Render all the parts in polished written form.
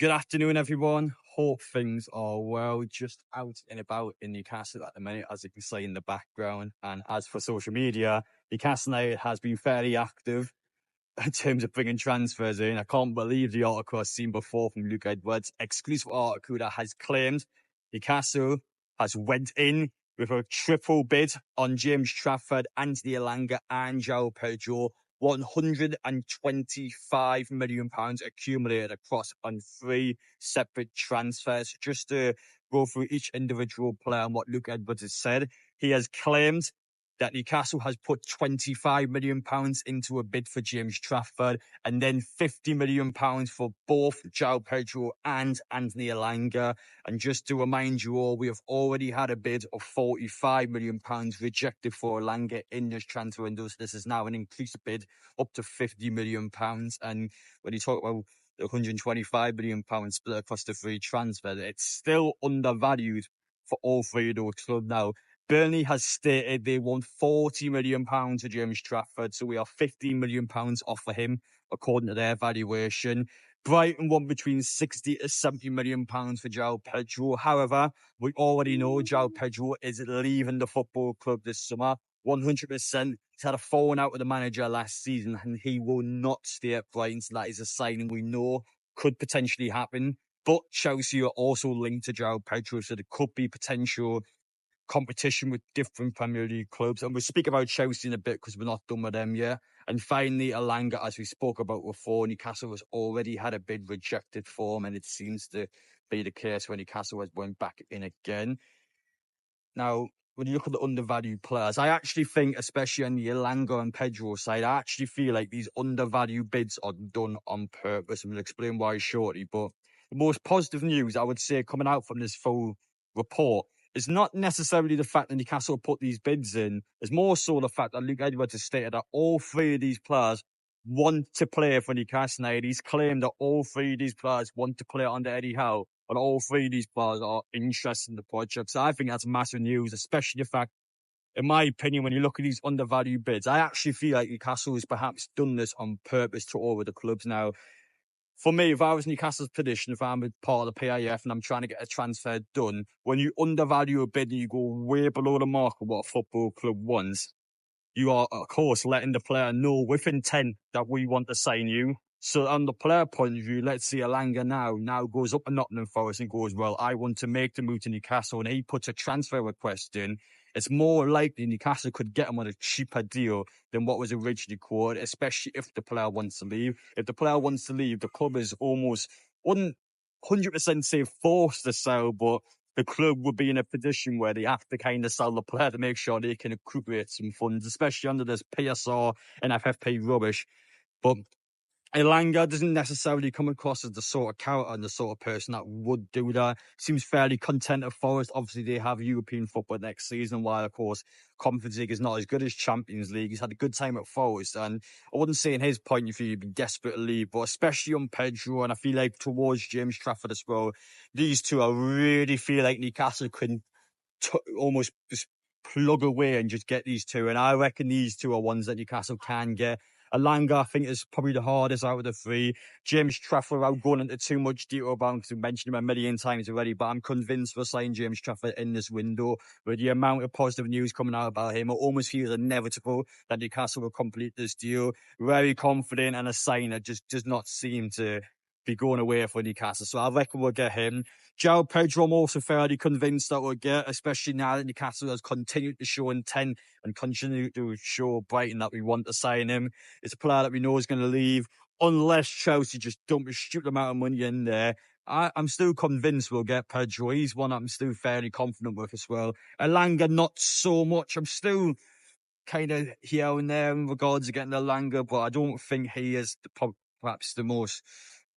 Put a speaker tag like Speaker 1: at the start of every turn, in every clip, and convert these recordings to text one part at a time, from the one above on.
Speaker 1: Good afternoon, everyone. Hope things are well. Just out and about in Newcastle at the minute, as you can see in the background. And as for social media, Newcastle United has been fairly active in terms of bringing transfers in. I can't believe the article I've seen before from Luke Edwards, exclusive article that has claimed Newcastle has went in with a triple bid on James Trafford, Anthony Elanga and Joao Pedro. £125 million accumulated across on three separate transfers. Just to go through each individual player and what Luke Edwards has said, he has claimed that Newcastle has put £25 million into a bid for James Trafford and then £50 million for both Joao Pedro and Anthony Elanga. And just to remind you all, we have already had a bid of £45 million rejected for Elanga in this transfer window. So this is now an increased bid up to £50 million. And when you talk about the £125 million split across the three transfers, it's still undervalued for all three of those clubs now. Burnley has stated they want £40 million to James Trafford, so we are £15 million off for him, according to their valuation. Brighton want between £60 to £70 million for Joao Pedro. However, we already know Joao Pedro is leaving the football club this summer. 100%. He's had a falling out with the manager last season, and he will not stay at Brighton. So that is a signing we know could potentially happen. But Chelsea are also linked to Joao Pedro, so there could be potential competition with different Premier League clubs. And we'll speak about Chelsea in a bit because we're not done with them yet. And finally, Elanga, as we spoke about before, Newcastle has already had a bid rejected for him, and it seems to be the case when Newcastle has went back in again. Now, when you look at the undervalued players, I actually think, especially on the Elanga and Pedro side, I actually feel like these undervalued bids are done on purpose. And we'll explain why shortly. But the most positive news, I would say, coming out from this full report is not necessarily the fact that Newcastle put these bids in. It's more so the fact that Luke Edwards has stated that all three of these players want to play for Newcastle United. He's claimed that all three of these players want to play under Eddie Howe, and all three of these players are interested in the project. So I think that's massive news, especially the fact, in my opinion, when you look at these undervalued bids, I actually feel like Newcastle has perhaps done this on purpose to all of the clubs now. For me, if I was Newcastle's position, if I'm a part of the PIF and I'm trying to get a transfer done, when you undervalue a bid and you go way below the mark of what a football club wants, you are, of course, letting the player know with intent that we want to sign you. So on the player point of view, let's see Elanga now goes up to Nottingham Forest and goes, well, I want to make the move to Newcastle, and he puts a transfer request in. It's more likely Newcastle could get him on a cheaper deal than what was originally quoted, especially if the player wants to leave. If the player wants to leave, the club is almost 100% say forced to sell, but the club would be in a position where they have to kind of sell the player to make sure they can recuperate some funds, especially under this PSR and FFP rubbish. But Elanga doesn't necessarily come across as the sort of character and the sort of person that would do that. Seems fairly content at Forest. Obviously, they have European football next season, while, of course, Conference League is not as good as Champions League. He's had a good time at Forest, and I wouldn't say in his point of view he'd be desperate to leave, but especially on Pedro, and I feel like towards James Trafford as well, these two, I really feel like Newcastle can almost just plug away and just get these two. And I reckon these two are ones that Newcastle can get. Elanga, I think, is probably the hardest out of the three. James Trafford, without going into too much detail about him, because we mentioned him a million times already, but I'm convinced we're signing James Trafford in this window. With the amount of positive news coming out about him, it almost feels inevitable that Newcastle will complete this deal. Very confident, and a sign that just does not seem to be going away for Newcastle. So I reckon we'll get him. Joao Pedro, I'm also fairly convinced that we'll get, especially now that Newcastle has continued to show intent and continue to show Brighton that we want to sign him. It's a player that we know is going to leave unless Chelsea just dump a stupid amount of money in there. I'm still convinced we'll get Pedro. He's one I'm still fairly confident with as well. Elanga, not so much. I'm still kind of here and there in regards to getting Elanga, but I don't think he is perhaps the most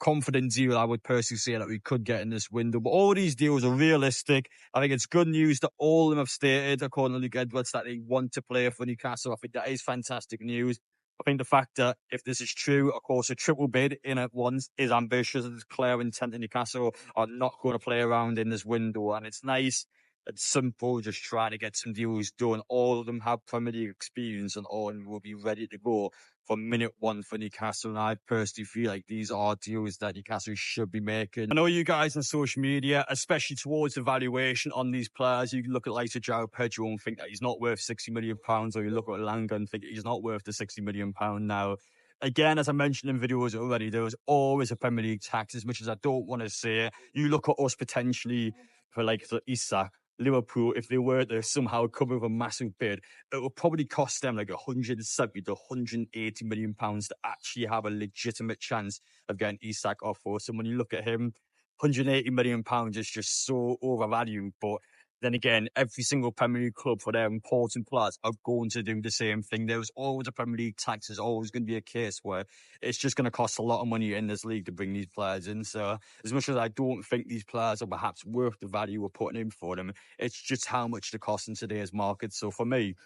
Speaker 1: confident deal I would personally say that we could get in this window. But all these deals are realistic. I think it's good news that all of them have stated, according to Luke Edwards, that they want to play for Newcastle. I think that is fantastic news. I think the fact that if this is true, of course, a triple bid in at once is ambitious. It's clear intent in Newcastle are not going to play around in this window. And it's nice It's simple, just trying to get some deals done. All of them have Premier League experience and all of them will be ready to go from minute one for Newcastle. And I personally feel like these are deals that Newcastle should be making. I know you guys on social media, especially towards the valuation on these players, you look at like Joao Pedro and think that he's not worth £60 million, or you look at Elanga and think he's not worth the £60 million now. Again, as I mentioned in videos already, there was always a Premier League tax, as much as I don't want to say. You look at us potentially for like the Isak, Liverpool, if they were to somehow come with a massive bid, it would probably cost them like 170 to 180 million pounds to actually have a legitimate chance of getting Isak off us. And when you look at him, 180 million pounds is just so overvalued. But then again, every single Premier League club for their important players are going to do the same thing. There's always a Premier League tax. There's always going to be a case where it's just going to cost a lot of money in this league to bring these players in. So as much as I don't think these players are perhaps worth the value we're putting in for them, it's just how much they cost in today's market. So for me,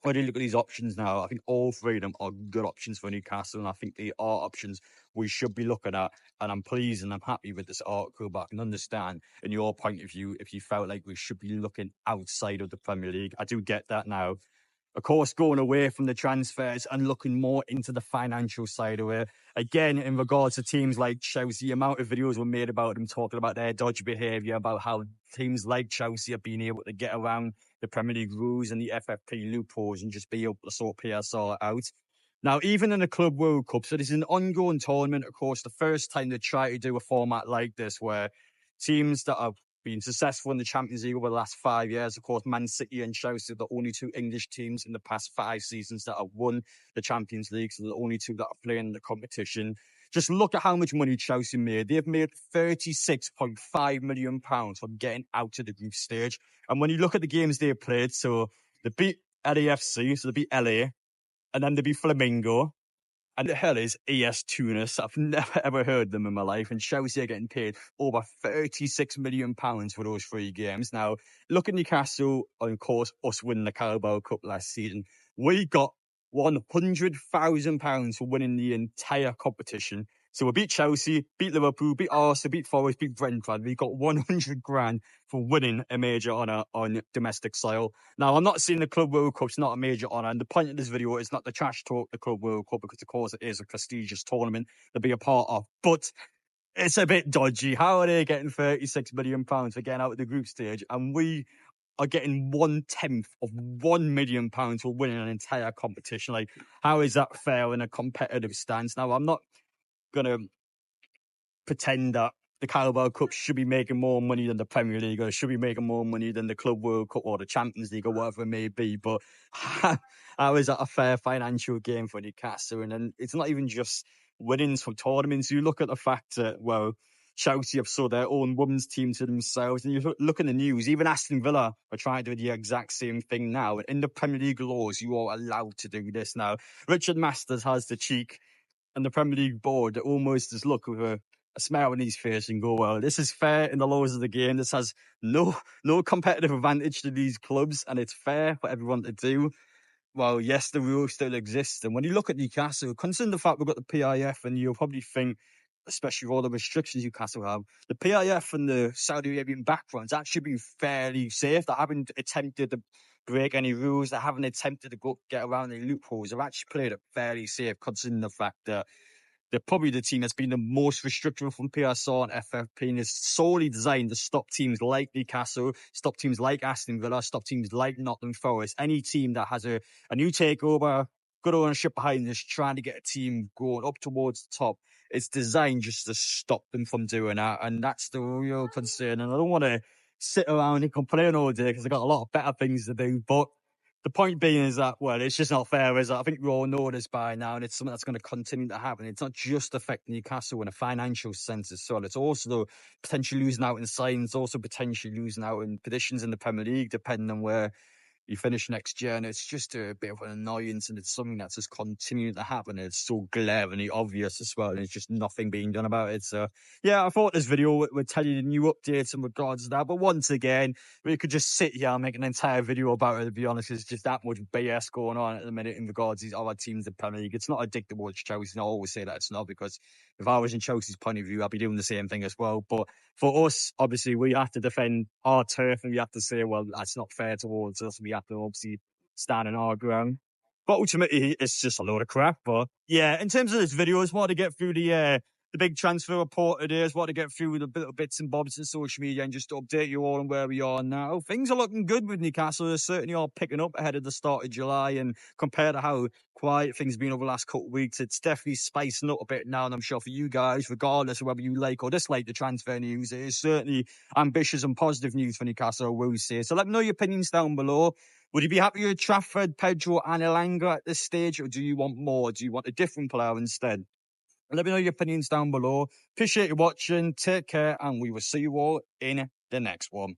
Speaker 1: when you look at these options now, I think all three of them are good options for Newcastle, and I think they are options we should be looking at. And I'm pleased and I'm happy with this article, but I can understand, in your point of view, if you felt like we should be looking outside of the Premier League. I do get that now. Of course, going away from the transfers and looking more into the financial side of it. Again, in regards to teams like Chelsea, the amount of videos were made about them talking about their dodgy behaviour, about how teams like Chelsea have been able to get around the Premier League rules and the FFP loopholes and just be able to sort PSR out. Now, even in the Club World Cup, so this is an ongoing tournament, of course, the first time they try to do a format like this where teams that have been successful in the Champions League over the last 5 years. Of course, Man City and Chelsea are the only two English teams in the past 5 seasons that have won the Champions League. So the only two that are playing in the competition. Just look at how much money Chelsea made. They've made £36.5 million from getting out to the group stage. And when you look at the games they played, so they beat LAFC, so they beat LA, and then they beat Flamingo. And the hell is ES Tunis? I've never ever heard them in my life. And Chelsea are getting paid over £36 million for those 3 games. Now, look at Newcastle, and of course, us winning the Carabao Cup last season. We got £100,000 for winning the entire competition. So we beat Chelsea, beat Liverpool, beat Arsenal, beat Forest, beat Brentford. We got 100 grand for winning a major honour on domestic soil. Now, I'm not saying the Club World Cup's not a major honour, and the point of this video is not to trash talk the Club World Cup, because of course it is a prestigious tournament to be a part of. But it's a bit dodgy. How are they getting £36 million for getting out of the group stage, and we are getting 1/10 of £1 million for winning an entire competition? Like, how is that fair in a competitive stance? Now, I'm not gonna pretend that the Carabao Cup should be making more money than the Premier League, or should be making more money than the Club World Cup or the Champions League or whatever it may be. But how is that a fair financial game for Newcastle? And then it's not even just winnings from tournaments. You look at the fact that, well, Chelsea have sold their own women's team to themselves. And you look in the news, even Aston Villa are trying to do the exact same thing now. And in the Premier League laws, you are allowed to do this now. Richard Masters has the cheek, and the Premier League board almost just look with a smile on his face and go, well, this is fair in the laws of the game. This has no competitive advantage to these clubs, and it's fair for everyone to do. Well, yes, the rule still exists. And when you look at Newcastle, considering the fact we've got the PIF, and you'll probably think, especially with all the restrictions Newcastle have, the PIF and the Saudi Arabian background's actually been fairly safe. They haven't attempted to break any rules. They haven't attempted to get around any loopholes. They've actually played it fairly safe, considering the fact that they're probably the team that's been the most restrictive from PSR and FFP, and is solely designed to stop teams like Newcastle, stop teams like Aston Villa, stop teams like Nottingham Forest. Any team that has a new takeover, good ownership behind this, trying to get a team going up towards the top, it's designed just to stop them from doing that. And that's the real concern. And I don't want to sit around and complain all day, because I've got a lot of better things to do. But the point being is that, well, it's just not fair, is it? I think we all know this by now, and it's something that's going to continue to happen. It's not just affecting Newcastle in a financial sense as well. It's also potentially losing out in signs, also potentially losing out in positions in the Premier League, depending on where you finish next year. And it's just a bit of an annoyance, and it's something that's just continuing to happen. It's so glaringly obvious as well, and it's just nothing being done about it. So yeah, I thought this video would tell you the new updates in regards to that. But once again, we could just sit here and make an entire video about it, to be honest. There's just that much BS going on at the minute in regards to these other teams in the Premier League. It's not addictable, it's Chelsea. I always say that it's not, because if I was in Chelsea's point of view, I'd be doing the same thing as well. But for us, obviously, we have to defend our turf, and we have to say, well, that's not fair towards us. We have to obviously stand on our ground. But ultimately, it's just a load of crap. But yeah, in terms of this video, I just wanted to get through the big transfer report today. I just wanted to get through the little bits and bobs of social media and just to update you all on where we are now. Things are looking good with Newcastle. They're certainly all picking up ahead of the start of July. And compared to how quiet things have been over the last couple of weeks, it's definitely spicing up a bit now. And I'm sure for you guys, regardless of whether you like or dislike the transfer news, it is certainly ambitious and positive news for Newcastle, I will say. So let me know your opinions down below. Would you be happy with Trafford, Pedro and Elanga at this stage, or do you want more? Do you want a different player instead? Let me know your opinions down below. Appreciate you watching. Take care, and we will see you all in the next one.